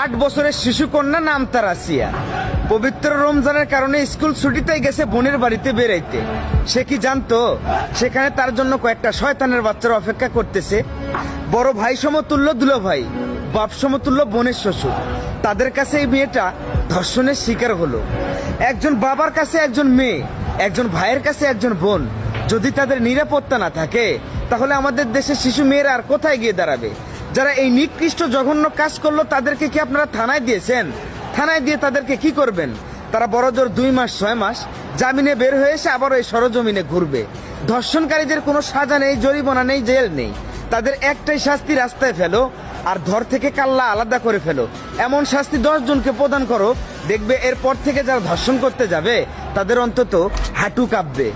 8 বছরের শিশু কন্যা, নাম তার আসিয়া। পবিত্র রমজানের কারণে স্কুল ছুটিতে গেছে বোনের বাড়িতে বেড়াইতে। সে কি জানতো সেখানে তার জন্য কয়েকটা শয়তানের বাচ্চারা অপেক্ষা করতেছে? বড় ভাই সমতুল্য দুলো ভাই, বাপ সমতুল্য বোনের শ্বশুর, তাদের কাছে এই মেয়েটা ধর্ষণের শিকার হলো। একজন বাবার কাছে একজন মেয়ে, একজন ভাইয়ের কাছে একজন বোন। যদি তাদের নিরাপত্তা না থাকে তাহলে আমাদের দেশের শিশু মেয়েরা আর কোথায় গিয়ে দাঁড়াবে? যারা এই নিকৃষ্ট জঘন্য কাজ করলো তাদেরকে কি আপনারা থানায় দিয়েছেন? থানায় দিয়ে তাদেরকে কি করবেন? তারা বড়জোর 2 মাস 6 মাস জামিনে বের হয়ে এসে আবার ওই সরজমিনে ঘুরবে। ধর্ষণকারীদের কোনো সাজা নেই, জরিমানা নেই, জেল নেই। তাদের একটাই শাস্তি, রাস্তায় ফেলো আর ধর থেকে কাল্লা আলাদা করে ফেলো। এমন শাস্তি 10 জনকে প্রদান করো, দেখবে এরপর থেকে যারা ধর্ষণ করতে যাবে তাদের অন্তত হাঁটু কাঁপবে।